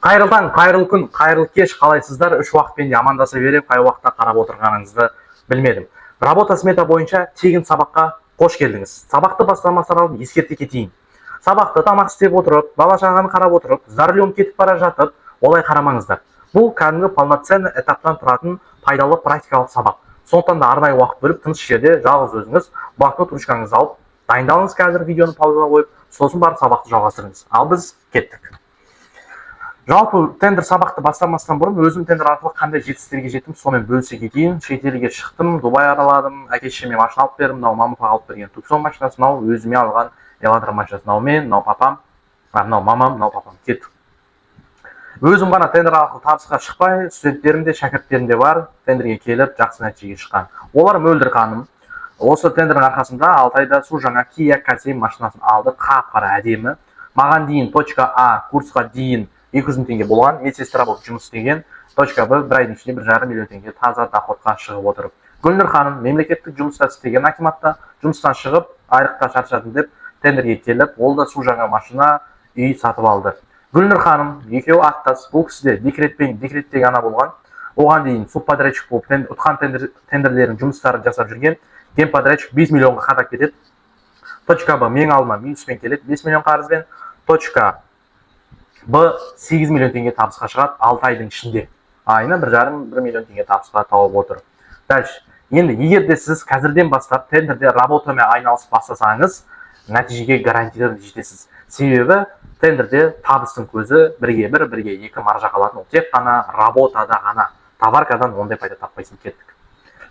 Қайырлы таң, қайырлы күн, қайырлы кеш, қалайсыздар? Үш уақытпен де амандаса берем, қай уақытта қарап отырғаныңызды білмедім. Работа смета бойынша тегін сабаққа қош келдіңіз. Сабақты бастамастан алдын ескерте кетейін. Сабақты тамақ істеп отырып, бала шағаны қарап отырып, за рулем кетіп бара жатып, олай қарамаңыздар. Бұл кәдімгі полноценный этаптан тұратын пайдалы практикалық сабақ. Сондықтан да арнайы уақыт бөліп, тыныш жерде жалғыз өзіңіз блокнот ручкаңызды алып, дайындалыңыз, қазір видеоны паузаға қойып, сосын барып сабақты жалғастырыңыз. Ал біз кеттік. Жалпы тендер сабақты бастамастан бұрын өзім тендер арқылы қандай жетістіктерге жеттім, сонымен бөлісе кетейін. Шетелге шықтым, Дубай араладым, әке-шешеме машина алып бердім, мынау мама алып берген Tucson машинасы, мынау өзіме алған Elantra машинасы, мынау мен, мынау папам, мынау мамам, мынау папам кеттік. Өзім ғана тендер арқылы табысқа шықпай, студенттерім де, шәкірттерім де бар, тендерге келіп, жақсы нәтижеге шыққан. Олар мөлдір қаным. Осы тендердің арқасында 6 айда су жаңа Kia K7 машинасын алды, қап-қара әдемі. Маған дейін точка А курсқа дейін 200 мың теңге болған, медсестра болып жұмыс істеген, точка Б бір айдың ішінде 1,5 миллион теңге таза доходқа шығып отырып. Гүлнұр ханым мемлекеттік жұмыста істеген акиматта жұмыстан шығып, айлыққа шаршадым деп тендерге келіп, ол да су жаңа машина, үй сатып алды. Гүлнұр ханым екеуі аттас, бұл кісі де декреттегі ана болған. Оған дейін субподрядчик болып ұтқан тендерлердің жұмыстарын жасап жүрген. Генподрядчик 5 миллионға қатап кетеді. Точка Б мен алдыма минуспен келеді, 5 миллион қарызбен. Точка Б 8 миллион теңге табысқа шығады 6 айдың ішінде. Айына 1,5 миллион теңге табысқа тауып отыр. Дальше. Енді егер де сіз қазірден бастап тендерде работамен айналысып бастасаңыз, нәтижеге гарантированно жетесіз. Себебі тендерде табыстың көзі бірге 2 маржа қалатын. Тек қана работада ғана, товаркадан ондай пайда таппайсың. Кеттік.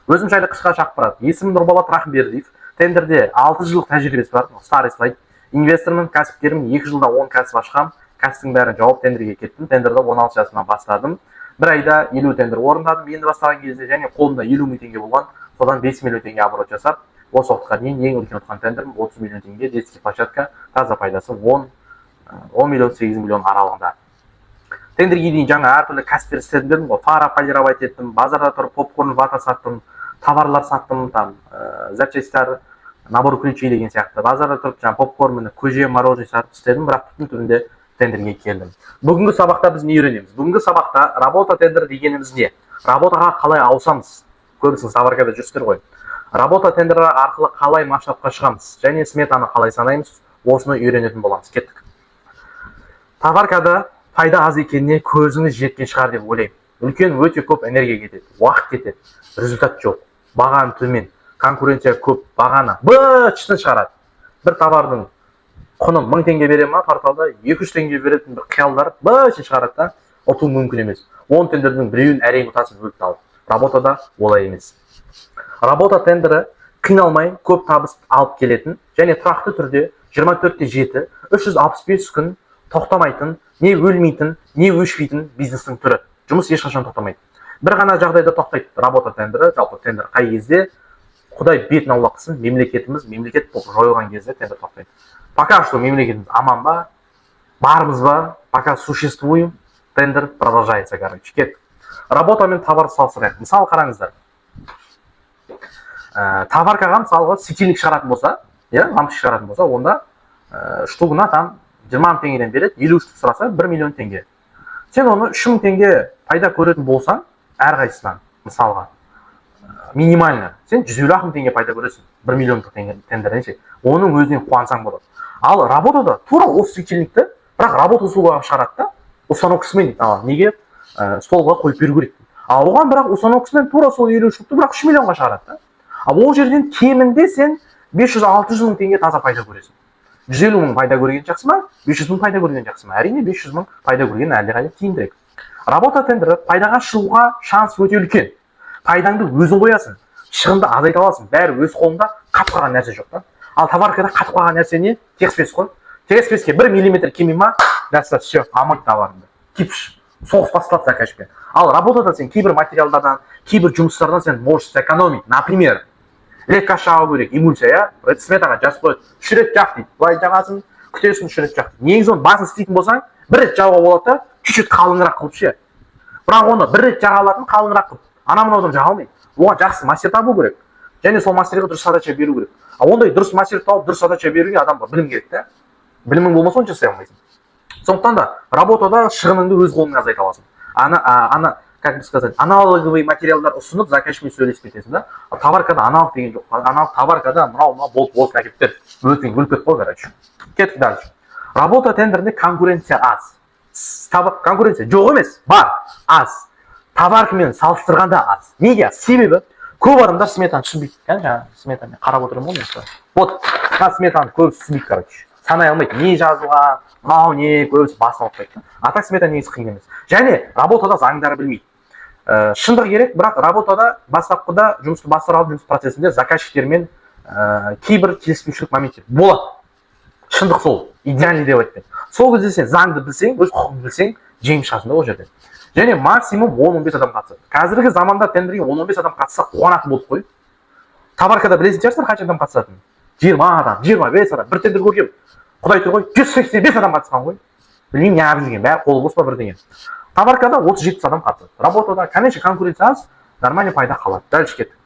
Өзім жайлы қысқаша ақпарат. Есімім Нұрболат Рахымбердиев. Тендерде 6 жылдық тәжірибесі бар. Старый слайд. Инвестормын, кәсіпкерім, 2 жылда 10 кәсіп ашқам. Кәсіптің бәрін жауап тендерге кеттім. Тендерді 16 жасынан бастадым. Bir айда 50 тендер орындадым. Енді бастаған кезде және қолымда 50 мың теңге болған. Содан 5 миллион теңге оборот жасап, осы уақытқа дейін ең үлкен ұтқан тендерім 30 миллион теңге, детский площадка, таза пайдасы 10 миллион 8 миллион аралығында. Тендерге дейін жаңа әртүрлі кәсіптер істедім дедім ғой. Фара полировать еттім, базарда тұрып попкорн вата саттым, товарлар саттым, там запчастьтар, набор ключей деген сияқты. Базарда тұрып жаңа попкорн, көже, мороженое сатып істедім, бірақ бүтін түрінде тендерге келдім. Бүгінгі сабақта біз не үйренеміз? Бүгінгі сабақта работа тендер дегеніміз не? Работаға қалай ауысамыз? Көбісіңіз товаркада жүрсіздер ғой. Работа тендері арқылы қалай масштабқа шығамыз? Және сметаны қалай санаймыз? Осыны үйренетін боламыз. Кеттік. Товаркада пайда аз екеніне көзіңіз жеткен шығар деп ойлаймын. Үлкен өте көп энергия кетеді, уақыт кетеді, результат жоқ, бағаны төмен, конкуренция көп, бағаны быт-шытын шығарады. Бір товардың құны 1000 теңге бере ма порталда, 200 теңге беретін бір қиялдар быт-шытын шығарады да, ұту мүмкін емес. 10 тендердің біреуін әрең ұтасыз бөліп алып. Работада олай емес. Работа тендері қиналмай көп табыс алып келетін және тұрақты түрде 24/7 365 күн тоқтамайтын, не өлмейтін, не өшпейтін бизнестің түрі. Жұмыс ешқашан тоқтамайды. Бір ғана жағдайда тоқтайды работа тендері, жалпы тендер қай кезде Құдай бетін аулақ қылсын, мемлекет болып жойылған кезде тендер тоқтайды. Пока что мемлекетіміз аман ба, бармыз ба, пока существуем, тендер продолжается, короче. Кеттік. Работа мен товар салыстырайық. Мысалы қараңыздар. Товаркаға мысалға светильник шығаратын болса, лампочка шығаратын болса, онда штугына там 20 мың теңгеден береді, 50 штук сұраса 1 миллион теңге. Сен оны 3 мың теңге пайда көретін болсаң, әрқайсысынан мысалға минимально сен 150 мың теңге пайда көресің. 1 миллион тендерден ше. Оның өзінен қуансаң болады. Ал работада тура осы светильникті, бірақ работа услугаға шығарады да, установкасымен неге столға қойып беру керек. Ал оған бірақ установкасымен тура сол 50 штукты бірақ 3 миллионға шығарады да. Ал ол жерден кемінде сен 500-600 мың теңге таза пайда көресің. 150 мың пайда көрген жақсы ма? 500 мың пайда көрген жақсы ма? Әрине 500 мың пайда көрген әлдеқайда тиімдірек. Работа тендері пайдаға шығуға шанс өте үлкен. Пайдаңды өзің қоясың, шығынды азайта аласың. Бәрі өз қолында, қатып қалған нәрсе жоқ та. Ал товаркада қатып қалған нәрсе не? Текспес қой. Текспеске 1 миллиметр кеми ма? Дәстәр все, амырт товарыңды. Кипш, соғыс басталды закачпен. Ал работада сен кейбір материалдардан, кейбір жұмыстардан сен можешь сэкономить. Например, легко шағу керек, эмульсия, сметаға жазып қойды. 3 рет жақ дейді. Былай жағасын, күтесің 3 рет жақ дейді. Негізі оны басын істейтін болсаң, 1 рет жағуға болады да, чуть-чуть қалыңырақ қылып ше. Бірақ оны 1 рет жаға алатын қалыңырақ қылып. Ана-мынаудан жаға алмайды. Оған жақсы мастер табу керек. Және сол мастерге дұрыс задача беру керек. Ал ондай дұрыс мастер тауып, дұрыс задача беруге адамға білім керек та. Білімің болмаса оны жасай алмайсың. Сондықтан да работада шығыныңды өз қолыңа азайта аласың. Как бы сказать, аналоговый материалдар ұсынып, заказчикпен сөйлесіп кетесің да. Товаркада аналог деген жоқ. Аналог товаркада мынау болып әкеліп бер. Өліп кетіп қой, короче. Кеттік дальше. Работа тендерінде конкуренция аз. Конкуренция жоқ емес, бар, аз. Товаркамен салыстырғанда аз. Неге? Себебі көп адамдар сметаны түсінбейді. Жаңа сметамен қарап отырмын ғой мен. Вот, сметаны көбісі түсінбейді, короче. Санай алмайды, не жазылған, мынау не, көбісі басын алып. А так смета негізі қиын емес. Және работада заңдары білмейді. Шындық керек, бірақ работада бастапқыда жұмысты бастыра алып, жұмыс процесінде заказчиктермен кейбір келіспеушілік моменттер болады. Шындық сол, идеальный деп айтпаймын. Сол кезде сен заңды білсең, өз құқығыңды білсең, жеңіп шығасың да ол жерде. Және максимум 10-15 адам қатысады. Қазіргі заманда тендерге 10-15 адам қатысса қуанатын болып қой. Товаркада білесің шығарсыздар қанша адам қатысатынын? 20 адам, 25 адам, бір тендер көргем. Құдай тұр ғой, 185 адам қатысқан ғой. Білмеймін, не алып жүрген, бәрі қолы бос па бірдеңе. Товаркада 30-70 адам қатысады. Работада, конечно, конкуренция аз, нормальный пайда қалады. Дальше кеттік.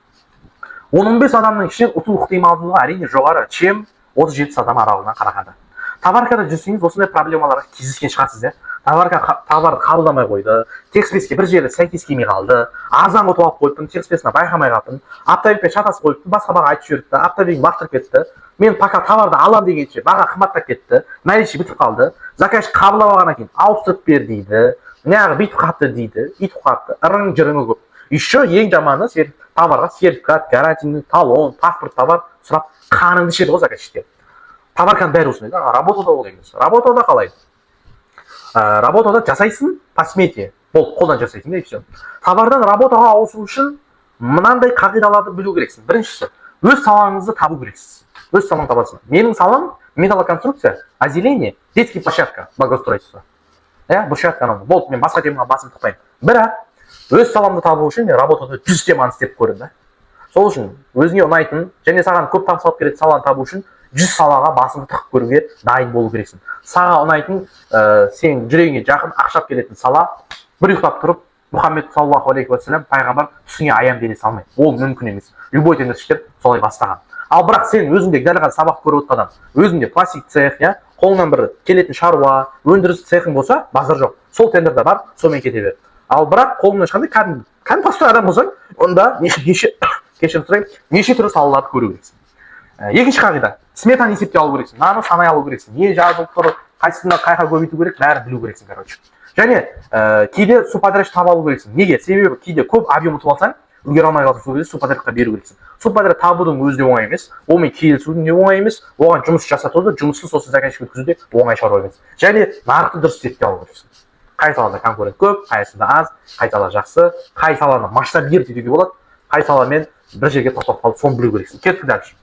15 адамның ішінен ұтылу ықтималдылығы әрине жоғары, чем 30-70 адам аралығынан қарағанда. Товаркада жүрсеңіз, осындай проблемаларға кездескен шығарсыз, иә. Товар қабылдамай қойды, текст-спецке бір жері сәйкес келмей қалды, арзан ұтып алып қойыппын, текст-спеціне байқамай қалыппын, оптовикпен шатасып қойыппын, басқа баға айтып жіберіпті, оптовик лақтырып кетті. Мен пока товарды алам дегенше баға қымбаттап кетті, наличие бітіп қалды, заказчик қабылдап алғаннан кейін ауыстырып бер дейді, неғып бүйтіп қатты дейді, үйтіп қатты, ырың жырыңы көп. Еще ең жаманы товарға сертификат, гарантийный талон, паспорт товар сұрап қаныңды ішеді ғой заказчиктер. Товарканың бәрі осындай да, работада ол емес. Работада қалай? Работада жасайсың по смете, бол қолдан жасайсың да и все. Товардан работаға ауысу үшін мынандай қағидаларды білу керексің. Біріншісі, өз салаңызды табу керексіз. Өз салаң табасың. Менің салам металлоконструкция, озеленение, детский площадка, благоустройство. Брусчатка анау. Болды, мен басқа темаға басым тықпаймын. Бірақ өз саламды табу үшін мен работада 100 теманы істеп көрдім да. Сол үшін өзіңе ұнайтын және саған көп табыс алып келетін саланы табу үшін 100 салаға басымды тығып көруге дайын болу керексің. Саған ұнайтын, сен жүрегіңе жақын ақшап келетін сала, бір ұйықтап тұрып, Мұхаммед саллаллаху алейхи уассалам пайғамбар түсіңе аян бере салмайды. Ол мүмкін емес. Любой тендершілер солай бастаған. Ал бірақ сен өзіңде дәл қазір сабақ көріп отырған адам, өзіңде пластик цех, қолыңнан бір келетін шаруа, өндіріс цехың болса, базар жоқ. Сол тендерде бар, сонымен кете бер. Ал бірақ қолыңнан ешқандай кәдімгі простой адам болсаң, онда кешірім сұраймын, неше түрлі салаларды көру керексің. Екінші қағида, сметаны есепке алу керексің, наны санай алу керексің, не жазылып тұр, қайсысына қайға көбейту керек, бәрін білу керексің, короче. Және кейде субподрядчик таба алу керексің. Неге? Себебі кейде көп объем ұтып алсаң, үлгере алмай қалсаң, сол кезде субподрядчикқа беру керексің. Субподряд табудың өзі де оңай емес, онымен келісудің де оңай емес, оған жұмыс жасатуды, жұмысты сосын заказчик өткізу де оңай шаруа емес. Және нарықты дұрыс зерттей алу керексің. Қай салада конкурент көп, қайсында аз, қай сала жақсы, қай саланы масштабировать етуге болады, қай саламен бір жерге тоқтап қалып, соны білу керексің. Кеттік дальше.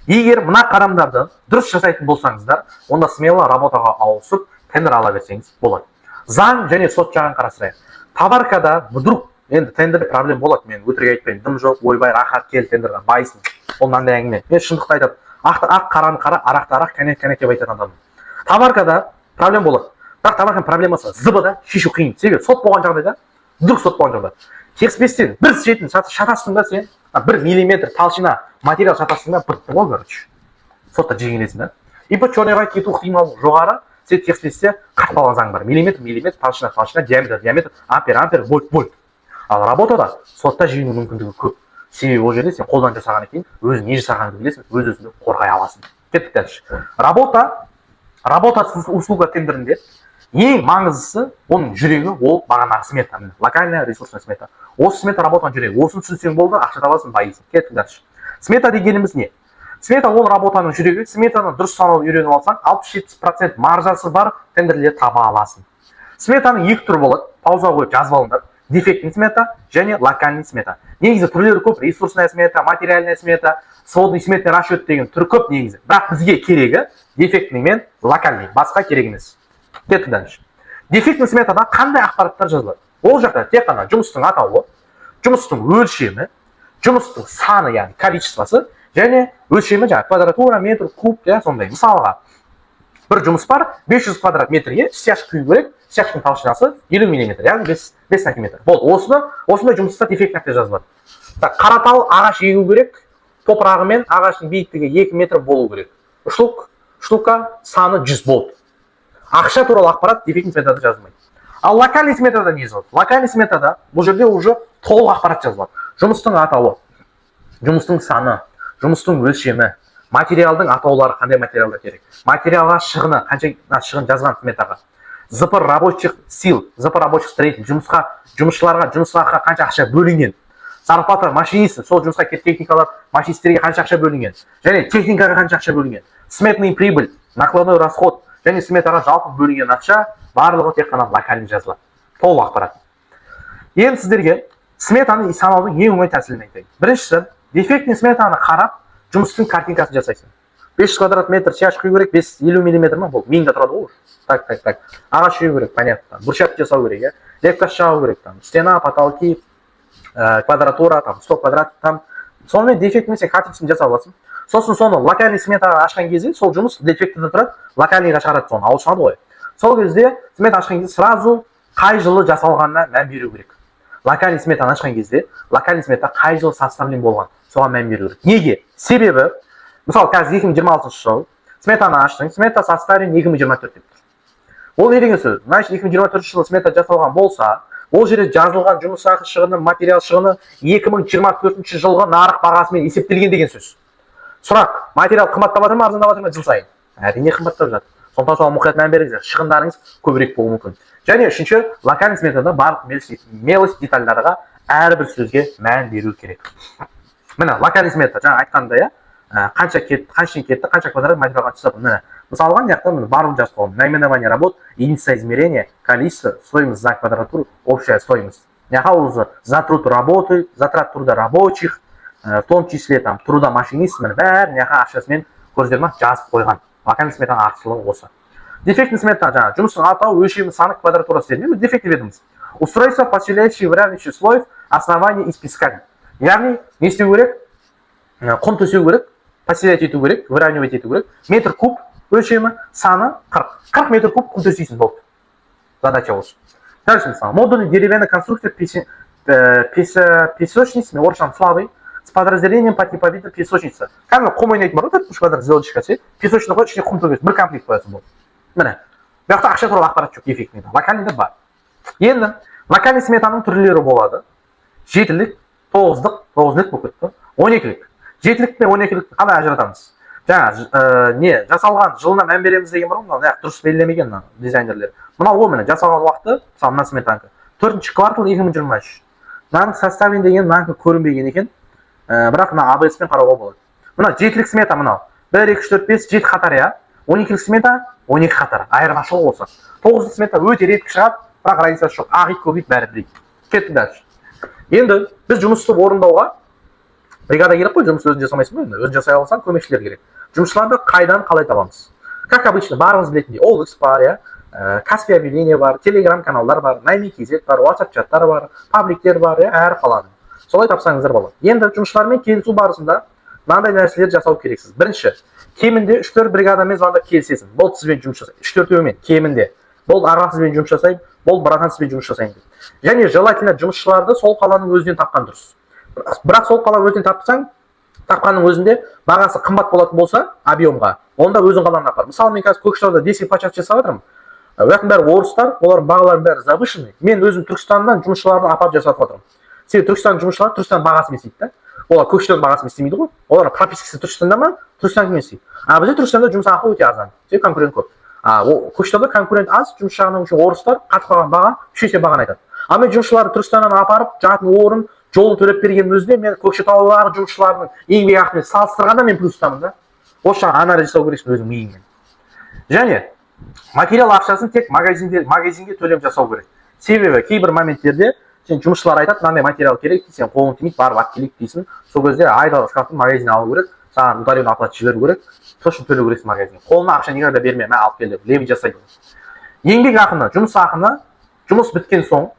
Егер мына қадамдарды дұрыс жасайтын болсаңыздар, онда смело работаға ауысып, тендер ала берсеңіз болады. Заң және сот жағын қарастырайық. Товаркада вдруг енді тендерде проблем болады, мен өтірік айтпаймын, дым жоқ, ойбай рахат кел тендерға, байсың. Ол мынандай әңгіме. Мен шындықты айтамын. Ақ қараны қара, арақты арақ, кәнек деп айтатын адаммын. Товаркада проблем болады. Бірақ товарканың проблемасы зыбыда шешу қиын. Себебі сот болған жағдайда, вдруг сот болған жағдайда, текст-спецтен бір шетін шатастың да сен, 1 миллиметр толщина материал шатастың да бітті ғой, короче. Сотта жеңілесің да. И по черныйға кету ықтималы жоғары. Сен текст-спецте қатпалған заң бар. Миллиметр, толщина, диаметр, ампер, вольт. Ал работада сотта жеңу мүмкіндігі көп. Себебі ол жерде сен қолдан жасағаннан кейін өзің не жасағаныңды білесің, өз-өзіңді қорғай аласың. Кеттік дальше. Работа услуга тендерінде ең маңыздысы оның жүрегі ол бағанағы смета, локальная ресурсная смета. Осы смета работаның жүрегі. Осын түсінсең болды, ақша табасың, байысың. Кеттік дальше. Смета дегеніміз не? Смета ол работаның жүрегі. Сметаны дұрыс санауды үйреніп алсаң, 60-70% маржасы бар тендерлерді таба аласың. Сметаның екі түрі болады. Пауза қойып жазып алыңдар. Дефектный смета және локальный смета. Негізі түрлері көп. Ресурсная смета, материальная смета, сводный сметный расчет деген түрі көп негізі. Бірақ бізге керегі дефектный мен локальный. Басқа керек емес. Кеттік дальше. Дефектный сметада қандай ақпараттар жазылады? Ол жақта тек қана жұмыстың атауы, жұмыстың өлшемі, жұмыстың саны, яғни количествосы, және өлшемі жаңағы квадратура, метр, куб, сондай. Мысалға, бір жұмыс бар, 500 квадрат метрге стяжка құю керек, стяжканың толщинасы 50 мм, яғни 5 см. Болды, осындай жұмыста дефект нәрсе жазылады. Қаратал ағаш егу керек, топырағы мен ағаштың биіктігі 2 метр болу керек. Штука саны 100 болды. ақша туралы ақпарат дефектный сметада жазылмайды. Ал локальный сметада не жазылады? Локальный сметада бұл жерде уже толық ақпарат жазылады. Жұмыстың атауы, жұмыстың саны, жұмыстың өлшемі, материалдың атаулары, қандай материалдар керек, материалға шығыны, қанша шығын жазған сметаға, ЗП рабочих сил, ЗП рабочих строитель, жұмысшыларға, жұмысшыларға қанша ақша бөлінген, зарплата машинисті, сол жұмысқа техникалар, машинистерге қанша ақша бөлінген, және техникаға қанша ақша бөлінген, сметный прибыль, накладной расход, және сметаға жалпы бөлінген ақша барлығы тек қана локальный жазылады. Толық ақпарат. Енді сіздерге сметаны санаудың ең оңай тәсілін айтайын. Біріншісі, дефектный сметаны қарап, жұмыстың картинкасын жасайсың. 500 квадрат метр чаш құю керек, 50 миллиметр ма, бұл миыңда тұрады ғой. Так. Ағаш құю керек, понятно. Брусчатка жасау керек, лепка жағу керек, стена, потолки, квадратура, 100 квадрат, сонымен дефектный сен картинкасын жасап аласың. Сосын соны локальный сметаға ашқан кезде, сол жұмыс дефектіде тұрады, локальныйға шығарады соны, ауыл шығады ғой. Сол кезде смета ашқан кезде сразу қай жылы жасалғанына мән беру керек. Локальный сметаны ашқан кезде, локальный смета қай жылы составлен болған, соған мән беру керек. Неге? Себебі, мысалы, қазір 2026 жыл, сметаны аштың, смета составлен 2024 деп тұр. Ол не деген сөз? Значит, 2024 жылы смета жасалған болса, ол жерде жазылған жұмыс ақы шығыны, материал шығыны 2024 жылғы нарық бағасымен есептелген деген сөз. Сұрақ, материал қымбаттап жатыр ма, арзандап жатыр ма жыл сайын? Әрине қымбаттап жатыр. Сондықтан соған мұқият мән беріңіздер. Шығындарыңыз көбірек болуы мүмкін. Және үшінші, локальный сметада барлық мелочь детальдарға әрбір сөзге мән беру керек. Міне, локальный смета жаңа айтқандай, қанша кетті, қанша квадрат материалға түсіп. Міне, мысалға мына жақта барлығын жазып қойдым. Наименование работ, единица измерения, количество, стоимость за квадратуру, общая стоимость. Яғни затрат работы, затрат труда рабочих, в том числе труда машинистов, бәрін ақшасымен көздермен жазып қойған. Локальный сметаның артықшылығы осы. Дефектный смета жаңа жұмыстың атауы, өлшемі, саны, квадратурасы дедім. Дефектный ведомость. Устройство, поселяющее в равенстве слоев, основание испискать. Яғни не істеу керек? Құм төсеу керек, поселять ету керек, выравнивать ету керек. Метр куб өлшемі, саны 40. 40 метр куб құм төсейсің болды. Задача осы. Дальше мысалы, модульный деревянный конструктор песочницы, орысшам слабый, с подразделением по типовиду песочница. Кәдімгі құм ойнайтын бар, үш квадрат сделочка ше, песочный қой, ішіне құм төгесің, бір комплект қоясың болды. Міне, бұяқта ақша туралы ақпарат жоқ, дефектный. Локальныйда бар. Енді локальный сметаның түрлері болады. Жетілік, тоғыздық болып кетті, 12-лік. Жетілік пен 12-лікті қандай ажыратамыз? Жаңа жасалған жылына мән береміз деген бар ғой, дұрыс белгілемеген дизайнерлер. Мынау ғой міне жасалған уақыты, мысалы мына сметанка 4-ші квартал 2023. Мынаның составлен деген мынанкі көрінбеген екен. Бірақ мына АБС-пен қарауға болады. Мына жетілік смета мынау. 1, 2, 3, 4, 5, 7 қатар я. 12-лік смета 12 қатар. Айырмашылық болса. 9-лік смета өте реткі шығады, бірақ разницасы жоқ. Ақ ит, көк ит бәрі бірдей. Кетті дальше. Енді біз жұмысты орындауға бригада керек қой, жұмысты өзін жасамайсың ғой, өзін жасай алсаң көмекшілер керек. Жұмысшыларды қайдан қалай табамыз? Как обычно, барлығымыз білетіндей, OLX бар, Каспи объявление бар, Telegram каналдар бар, Найми.kz бар, WhatsApp чаттар бар, пабликтер бар, әр қаланың. Солай тапсаңыздар болады. Енді жұмысшылармен келісу барысында мынандай нәрселер жасау керексіз. Бірінші, кемінде 3-4 бригадамен звондап келісесің. Бұл сізбен жұмыс жасайды. 3-4-еумен кемінде. Бұл аға сізбен жұмыс жасайды, бұл братан сізбен жұмыс жасайды. Және желательно жұмысшыларды сол қаланың өзінен тапқан дұрыс. Бірақ сол қала өзінен тапқанның өзінде бағасы қымбат болатын болса, объемға, онда өзің қаланы апар. Мысалы, мен қазір Көкшетауда 10 почат жасап жатырмын. Ояқтың бәрі орыстар, олардың бағаларын бәрі завышенный. Мен өзім Түркістаннан жұмысшыларды апарып жасатып жатырмын. Себебі Түркістан жұмысшылары Түркістан бағасымен істейді да. Олар Көкшетау бағасымен істемейді ғой. Олар пропискасы Түркістанда ма, Түркістанмен істейді. Бізде Түркістанда жұмыс ақы өте арзан. Себебі конкурент көп. Көкшетауда конкурент аз, жұмыс жағынан үшін орыстар қатып қалған баға 3 есе бағаны айтады. Мен жұмысшыларды Түркістаннан апарып, жатын орын, жолын төлеп берген өзінде мен Көкшетаулағы жұмысшылардың еңбек ақымен салыстырғанда мен плюстамын да. Осы анализ жасау керексің өзің миыңмен. Және материал ақшасын тек магазинге төлем жасау керек. Себебі кейбір моменттерде сен жұмысшылар айтады, мынандай материал керек дейсің, қолың тимейді, барып алып келейік дейсің. Сол кезде айда шкафтың магазиніне алу керек, саған ударение оплата жіберу керек, точно төлеу керексің магазинге. Қолына ақша никогда берме, мен алып кел деп, левый жасайды. Еңбек ақыны, жұмыс ақыны, жұмыс біткен соң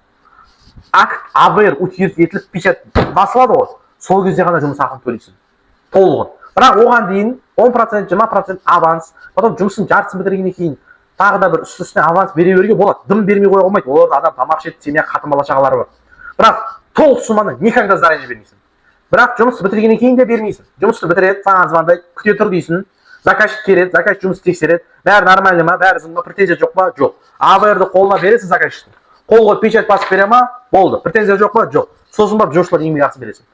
акт АВР етіліп печат басылады ғой. Сол кезде ғана жұмыс ақыны төлейсің. Толығын. Бірақ оған дейін 10%, 20% аванс, потом жұмысын жартысын бітіргеннен кейін тағы да бір үстіне аванс бере беруге болады. Дым бермей қоя алмайды. Оларда адам тамақ ішеді, семья, қатын бала шағалары бар. Бірақ толық сумманы никогда заранее бермейсің. Бірақ жұмысты бітіргеннен кейін де бермейсің. Жұмысты бітіреді, саған звондайды, күте тұр дейсің. заказчик келеді, заказчик жұмыс тексереді, бәрі нормально ма, бәрі зың ба, претензия жоқ па, жоқ. АБР-ді қолына бересің заказчиктің. Қол қойып печать басып бере ма, болды. Претензия жоқ па, жоқ. Сосын барып жұмысшылар еңбек ақысын бересің.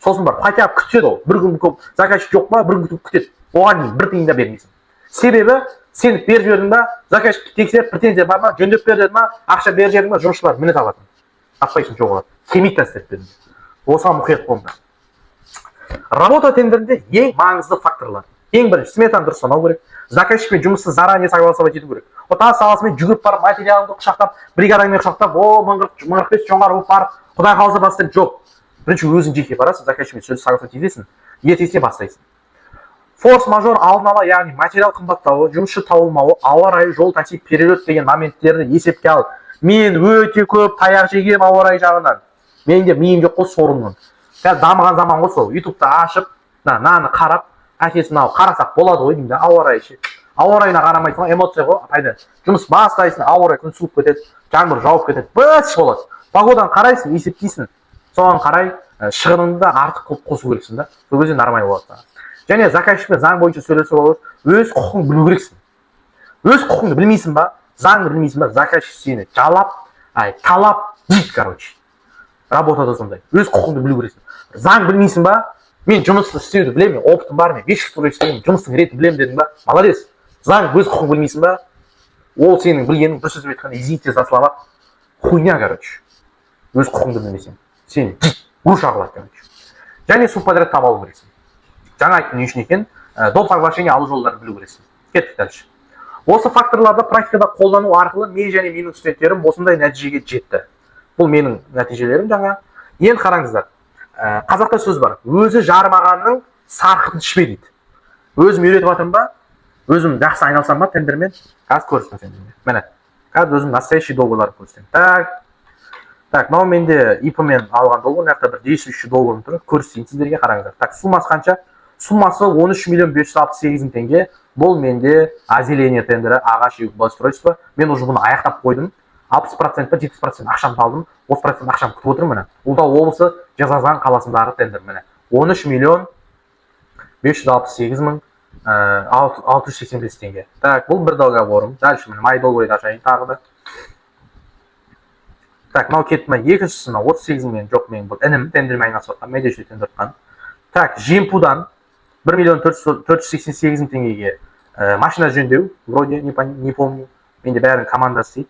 Сосын барып хотя бы күтеді ол. Bir күн көп заказчик жоқ па, bir күн күтіп күтеді. Оған дейін бір тиын да бермейсің. Себебі сен беріп жібердің ба, заказчик тексеріп претензия бар ма, жөндеп бер деді ма, ақша беріп жібердің ба, жұмысшылар мінет алады. Таппайсың жоқ олар. Келмейді да істеп берді. Осыған мұқият болыңдар. Работа тендерінде ең маңызды факторлар. Ең бірінші сметаны дұрыс санау керек. Заказчикпен жұмысты заранее согласовать ету керек. Тас саласымен жүгіріп барып, материалды құшақтап, бригадамен құшақтап, о, 45 жоңғар болып барып, құдай қаласа бастап жоқ. Бірінші өзің жеке барасың, заказчикпен сөз согласовать етесің, ертесіне бастайсың. Форс-мажор алдын ала, яғни материал қымбаттауы, жұмысшы табылмауы, ауа райы, жол такси, перелет деген моменттерді есепке алып, мен өте көп таяқ жегем ауа райы жағынан. Менде миым жоқ қой сорымның. Қазір дамыған заман ғой сол. YouTube-та ашып, наны қарап, әкесін алып қарасақ болады ғой деймін, ауа райы ше. Ауа райына қарамайсың, эмоция ғой, пайда. Жұмыс бастайсың, ауа райы күн суып кетеді, жаңбыр жауып кетеді, быт болады. Погоданы қарайсың, есептейсің. Соған қарай шығыныңды да артық қылып қосу керексің да. Сол кезде нормаль болады. Және заказчикпен заң бойынша сөйлесіп алып, өз құқығыңды білу керексің. Өз құқығыңды білмейсің ба, заңды білмейсің ба, заказчик сені жалап, талап дейді, короче. Работада сондай. Өз құқығыңды білу керексің. Заң білмейсің ба, мен жұмысты істеуді білемін, опытым бар, мен 5 жыл істеймін, жұмыстың ретін білемін дедің ба, молодец. Заң өз құқығын білмейсің ба, ол сенің білгенің бір сөзбен айтқанда, извините за слова, хуйня, короче. Өз құқығыңды білмесең, сен груш ағылады, короче. Және субподряд таба алу керексің. Жаңа айттым не үшін екен, доп соглашение алу жолдарын білу керексің. Кеттік дальше. Осы факторларды практикада қолдану арқылы мен және менің студенттерім осындай нәтижеге жетті. Бұл менің нәтижелерім жаңа. Енді қараңыздар. Қазақта сөз бар. Өзі жармағанның сарқытын ішпе дейді. Өзім үйретіп жатырмын ба? Өзім жақсы айналсам ба тендермен? Қазір көрсетемін сендерге. Міне. Қазір өзім настоящий долларларды көрсетемін. Так, мынау менде ИП-мен алған доллар, мына жақта бір действующий долларым тұр. Көрсетейін сіздерге, қараңыздар. Так, суммасы қанша? Суммасы 13 миллион 568 мың теңге. Бұл менде озеленение тендері, ағаш егу благоустройство. Мен уже бұны аяқтап қойдым. 60% па 70% ақшамды алдым. 30% ақшам күтіп отырмын міне. Ұлытау облысы Жезқазған қаласындағы тендер міне. 13 миллион 568 мың 685 теңге. Так, бұл бір договорым. Дальше міне май договорды ашайын тағы да. Так, мынау кетті ме? Екіншісі 38 мың жоқ, мен бұл інім тендермен айналысып жатқан, медеуші тендер жатқан. Так, Жемпудан 1 миллион 488 мың теңгеге машина жөндеу, вроде не помню. Менде бәрінің командасы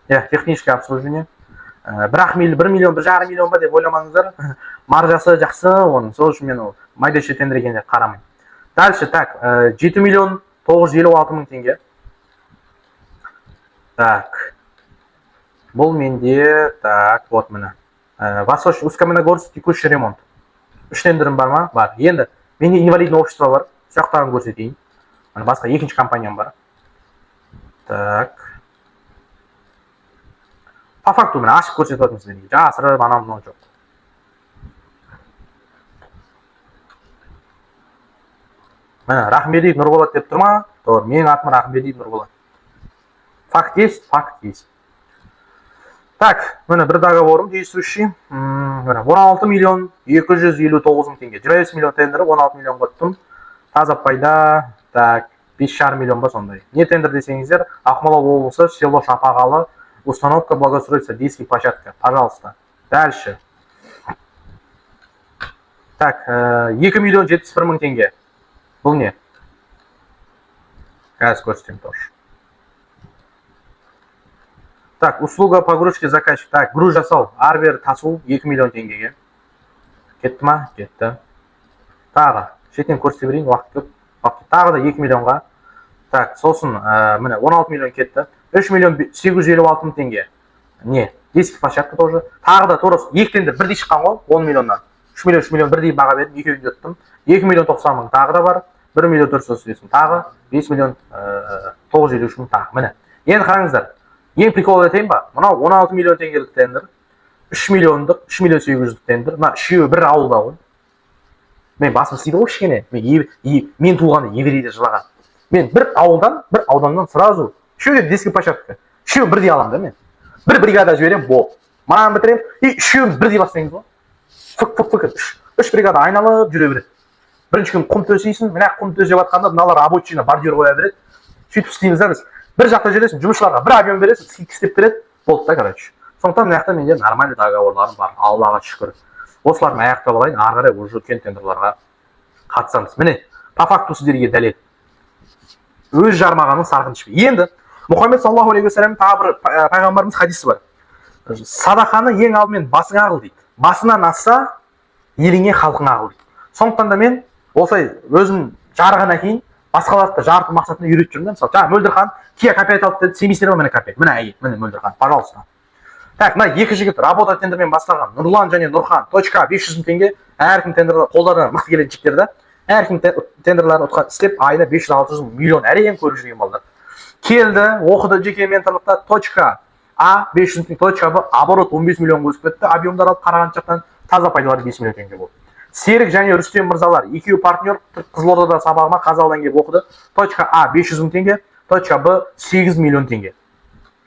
дейді. Техническое обслуживание. 1 миллион 1,5 миллион ба деп ойламаңыздар. Маржасы жақсы, оның сол үшін мен майдеуші тендер екеніне қарамаймын. Дальше, так, 7 миллион 956 мың теңге. Так. Бұл менде, так, вот міне. Восточный Усть-Каменогорск текущий ремонт. 3 тендерім бар ма? Бар. Енді менде инвалидный общество бар. Сояқтарын көрсетейін. Басқа екінші компаниям бар. Так. По факту міне ашып көрсетіп жатырмын сіздерге. Жасырып, анау жоқ. Міне, Рахмедиев Нұрболат деп тұр ма? Doğru. Менің атым Рахмедиев Нұрболат. Факт есть, факт есть. Так, міне бір договорым действующий. 16 миллион 259 мың теңге. 20 миллион тендері 16 миллион қоттым. Таза пайда, так, 5,5 миллион ба сондай. Не тендер десеңіздер, Ақмола облысы, село Шапағалы, установка благоустройства детских площадка. Пожалуйста. Дальше. Так, 2 миллион 71 мың теңге. Бұл не? Қазір көрсетемін тоже. Так, услуга погрузки заказчик. Так, груз жасау, арбер тасу 2 миллион теңгеге. Кетті ма? Кетті. Тағы, шетен көрсете берейін, уақыт көп. Тағы да 2 миллионға. Так, сосын, міне 16 миллион кетті. 3 миллион 856 мың теңге. Не? Детский площадка тоже. Тағы да торос, ектенді бірдей шыққан ғой, 10 миллионнан. 3 миллион бірдей баға бердім, екеуін жеттім. 2 миллион 90 мың тағы да бар. 1 миллион 435 мың тағы. 5 миллион 953 мың тағы. Міне. Енді қараңыздар. Ең прикол айтайын ба? Мынау 16 миллион теңгелік тендер. 3 миллион 800 тендер. Мына үшеуі бір ауылда ғой. Мен басым істейді ғой кішкене. Мен туылғанда еврейде жылаған. Мен бір ауданнан сразу үшеуі детский площадка. Үшеуі бірдей аламын да мен. Бір бригада жіберем, бол. Маған бітірем, и үшеуіміз бірдей бастаймыз ғой. Фык. Үш бригада айналып жүре береді. бірінші күні құм төсейсің, мына құм төсеп жатқанда мыналар рабочийна бордюр қоя береді. Сөйтіп істейміз да біз. Бір жақта жүресің, жұмысшыларға бір объем бересің, скидка істеп береді, болды да, короче. Сондықтан мына жақта менде нормальный договорларым бар, Аллаға шүкір. Осыларын аяқтап алайын, ары қарай уже үлкен тендерларға қатысамыз. Міне, по факту сіздерге дәлел. Өз жармағаның сарқын ішпей. Енді Мұхаммед саллаллаху алейхи вассалам тағы бір пайғамбарымыз хадисі бар. Садақаны ең алдымен басыңа қыл дейді. Басынан асса, еліңе халқыңа қыл дейді. Сондықтан да мен осылай өзім жарғаннан кейін басқаларды жарыту мақсатында үйретіп жүрмін. Мысалы, жаңа Мөлдірхан Kia копия алды деді, сенбейсіздер ме міне копия. Міне әйел, міне Мөлдірхан, пожалуйста. Так, мына екі жігіт работа тендермен бастаған Нұрлан және Нұрхан. Точка 500 мың теңге. Әркім тендерді қолдарына мықты келетін жігіттер да. Әркім тендерларын ұтқан істеп, айына 500-600 миллион әрең көріп жүрген балдар. Келді, оқыды жеке менторлықта. Точка А 500 мың, точка Б оборот 15 миллионға өсіп кетті. Объемдар алып қараған жақтан таза пайдалары 5 миллион теңге болды. Серік және Рүстем мырзалар, екеуі партнер Қызылордада сабағыма Қазалыдан келіп оқыды. Точка А 500 мың теңге, точка Б 8 миллион теңге.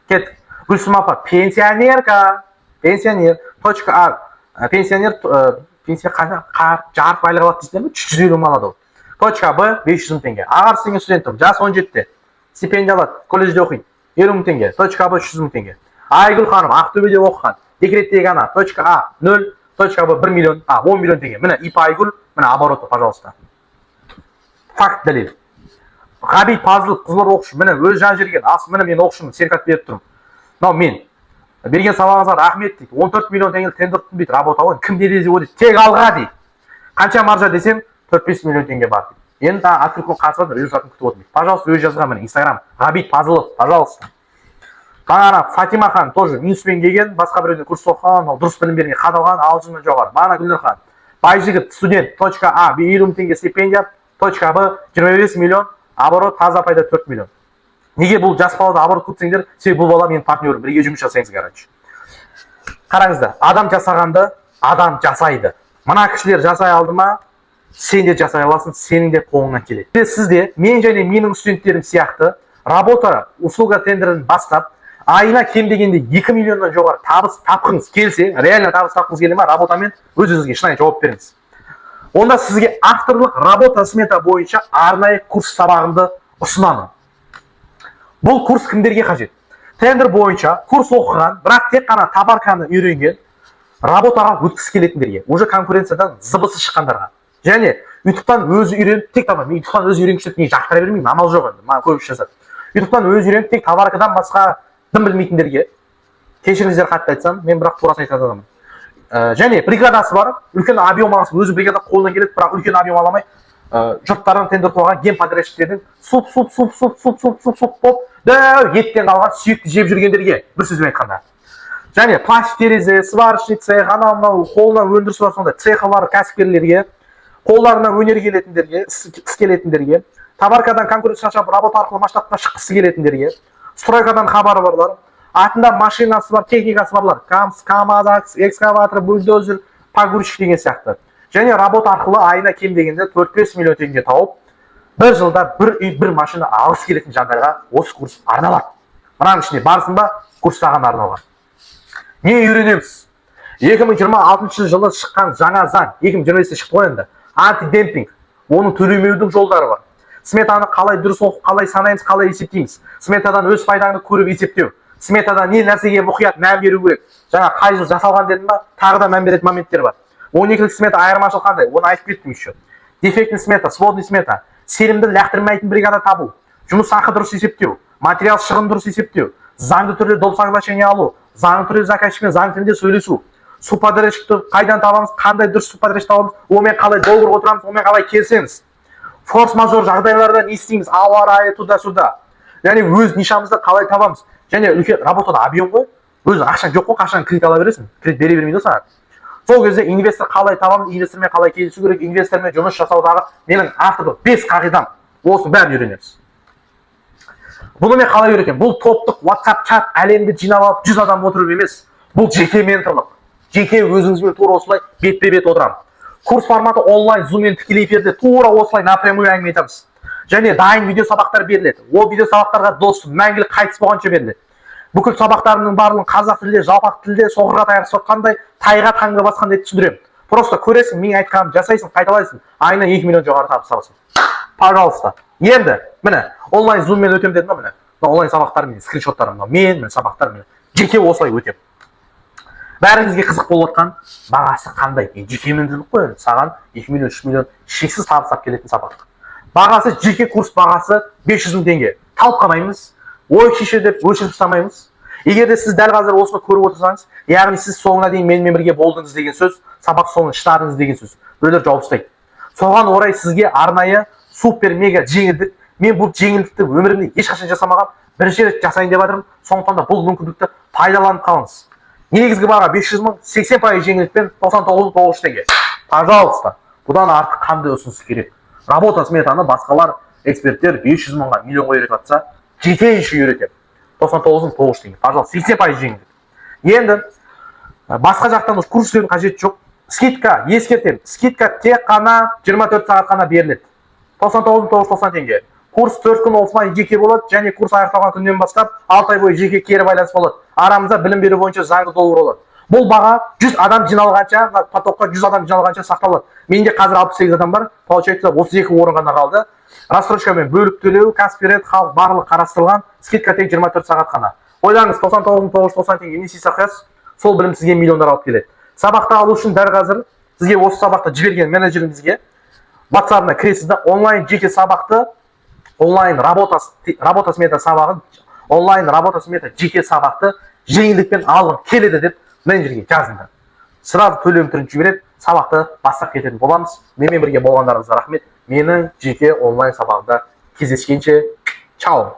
Кеттік. Гүлсім апа, пенсионерка, пенсионер, точка А, пенсионер, пенсия жарты айлық алады дейсіздер ме? 350 мың алады ол. Точка Б 500 мың теңге. Ағар сенген студенттім, жас 17-те, стипендия алады, колледжде оқиды, 50 мың теңге, точка Б 300 мың теңге. Айгүл ханым, Ақтөбеде оқыған, декреттегі ана, точка А 0, точка Б 1 миллион, 10 миллион теңге. Міне ИП Айгүл, міне обороты, пожалуйста. Факт дәлел. Ғабит Пазылов, Қызылорда оқушы, міне өз жан жерген, міне мен оқушымын, сертификат беріп тұрмын. Мынау мен берген сабағыңызға рахмет дейді. 14 миллион теңге тендер тұттым дейді, работа ғой. Кім деді дейді, тек алға дейді. Қанша маржа десем, 4-5 миллион теңге бар дейді. Енді открытый қатысып результатын күтіп отырмын. Пожалуйста, өз жазған міне Инстаграм, Ғабит Пазылов, пожалуйста. Бағана Фатима хан тоже минуспен келген, басқа біреуден курс оқыған, дұрыс білім бермей қадалған, алжынмен жоғары. Бағана Гүлнұр хан, Байжігіт, студент, точка А 50 мың теңге стипендия, точка Б 25 миллион, оборот таза пайда 4 миллион. Неге бұл жас балада оборот көтсеңдер, себебі бұл бала менің партнерім, бірге жұмыс жасаймыз, короче. Қараңыздар, адам жасағанды адам жасайды. Мына кісілер жасай алды ма, сен де жасай аласың, сенің де қолыңнан келеді. Сізде мен және менің студенттерім сияқты работа услуга тендерін бастап, айына кем дегенде 2 миллионнан жоғары табыс тапқыңыз келсе, реально табыс тапқыңыз келе ма, работамен өз-өзіңізге шынайы жауап беріңіз. Онда сізге авторлық работа смета бойынша арнайы курс сабағымды ұсынамын. Бұл курс кімдерге қажет? Тендер бойынша курс оқыған, бірақ тек қана табарканы үйренген, работаға өткісі келетіндерге, уже конкуренциядан зыбысы шыққандарға. Және ютубтан өзі үйреніп, тек табар, мен ютубтан өзі үйренгіштікіне жақтыра бермеймін, амал жоқ енді, маған көп іс жасады. Ютубтан өзі үйреніп, тек табаркадан басқа дым білмейтіндерге, кешіріңіздер қатты айтсам, мен бірақ турасын айтатын адаммын. Және бригадасы бар, үлкен объем аласы, өзі бригада қолынан келеді, бірақ үлкен объем аламай, жұрттардан тендер қойған ген подрядчиктердің суп болып, еттен қалған сүйекті жеп жүргендерге, бір сөзбен айтқанда. Және пластик терезе, сварочный цех, анау қолынан өндірісі бар, сондай цехы бар кәсіпкерлерге, қолдарына өнер келетіндерге, іс келетіндерге, табаркадан конкуренция шашап, работа арқылы масштабқа шыққысы келетіндерге, стройкадан хабары барлар, атында машинасы бар, техникасы барлар, КамАЗ, экскаватор, бульдозер, погрузчик деген сияқты. Және работа арқылы айына кем дегенде 4-5 миллион теңге тауып, бір жылда бір үй, бір машина алыс келетін жандарға осы курс арналады. Мұның ішінде барсын ба, курс саған арналған. Не үйренеміз? 2026 жылы шыққан жаңа заң, 2020-те шықты ғой енді, антидемпинг, оның төлемеудің жолдары бар. Сметаны қалай дұрыс оқып, қалай санаймыз, қалай есептейміз. Сметадан өз пайдаңды көріп есептеу. Сметадан не нәрсеге мұқият мән беру керек. Жаңа қай жыл жасалған дедім ба, тағы да мән беретін моменттер бар. 12-лік смета айырмашылық қандай? Оны айтып кеттім еще. Дефектный смета, сводный смета, сенімді лақтырмайтын бригада табу, жұмыс ақы дұрыс есептеу, материал шығын дұрыс есептеу, заңды түрде доп соглашение алу, заңды түрде заказчикпен заң тілінде сөйлесу, субподрядчикті қайдан табамыз, қандай дұрыс субподрядчик табамыз, онымен қалай договор отырамыз, онымен қалай келісеміз. Форс-мажор жағдайларда не істейміз, ауа райы туда-сюда. Яғни өз нишамызды қалай табамыз. Және үлкен работада объем ғой, өзің ақшаң жоқ қой, қашан кредит ала бересің, кредит бере бермейді саған. Сол кезде инвестор қалай табамыз, инвестормен қалай келісу керек, инвестормен жұмыс жасаудағы менің авторлық 5 қағидам. Осының бәрін үйренеміз. Бұны мен қалай үйретемін? Бұл топтық WhatsApp чат әлемді жинап алып 100 адам отырып емес. Бұл жеке менторлық. Жеке өзіңізбен тура осылай бетпе-бет отырамын. Курс форматы онлайн, зуммен тікелей эфирде тура осылай напрямую әңгіме айтамыз. Және дайын видео сабақтар беріледі. Ол видео сабақтарға достым мәңгілік қайтыс болғанша беріледі. Бүкіл сабақтарымның барлығын қазақ тілде, жалпақ тілде, соғырға таяқ соққандай, тайға таңға басқандай түсіндіремін. просто көресің, мен айтқанымды жасайсың, қайталайсың, айына 2 миллион жоғары табыс табасың. Пожалуйста. Енді, міне, онлайн зуммен өтем дедім, міне. Онлайн сабақтар мен скриншоттарым, мен сабақтар мен жеке осылай өтем. Бәріңізге қызық болып отқан бағасы қандай? Жекемен дедік қой, саған 2 миллион, 3 миллион шексіз табыстап келетін сабақ. Бағасы, жеке курс бағасы 500 мың теңге. Талқамаймыз, ой шеше деп өлшеп тастамаймыз. Егер де сіз дәл қазір осыны көріп отырсаңыз, яғни сіз соңына дейін менімен бірге болдыңыз деген сөз, сабақ соңын шығардыңыз деген сөз. Біреулер жауап тастайды. Соған орай сізге арнайы супер мега жеңілдік. Мен бұл жеңілдікті өмірімде ешқашан жасамаған, бірінші рет жасайын деп жатырмын. Сондықтан да бұл мүмкіндікті пайдаланып қалыңыз. Негізгі баға 500 мың, 80% жеңілдікпен 99.900 теңге. Пожалуйста. Бұдан артық қандай ұсыныс керек? Работа сметаны басқалар эксперттер 500 мыңға миллионға үйретіп жатса, жеке еще үйретемін. 99.900 теңге. Пожалуйста, 80% жеңілдік. Енді басқа жақтан курс істеудің қажеті жоқ. Скидка, ескертем. Скидка тек қана 24 сағат қана беріледі. 99.990 теңге. Курс 4 күн офлайн жеке болады, және курс аяқталған күннен бастап 6 ай бойы жеке кері байланыс болады. Арамызда білім беру бойынша заңды договор болады. Бұл баға 100 адам жиналғанша, потокқа 100 адам жиналғанша сақталады. Менде қазір 68 адам бар, получается 32 орын ғана қалды. Рассрочкамен бөліп төлеу, Каспирет, халық барлығы қарастырылған, скидка тек 24 сағат қана. Ойлаңыз, 99.990 теңге инвестиция құясыз, сол білім сізге миллиондар алып келеді. Сабақты алу үшін дәл қазір сізге осы сабақты жіберген менеджеріңізге WhatsApp-на кіресіз де онлайн жеке сабақты, онлайн работа смета сабағын, онлайн работа смета жеке сабақты жеңілдікпен алғым келеді деп менеджерге жазыңдар. Сразу төлем түрін жібереді, сабақты бастап кететін боламыз. Менімен бірге болғандарыңызға рахмет. Менің жеке онлайн сабағында кездескенше, чао.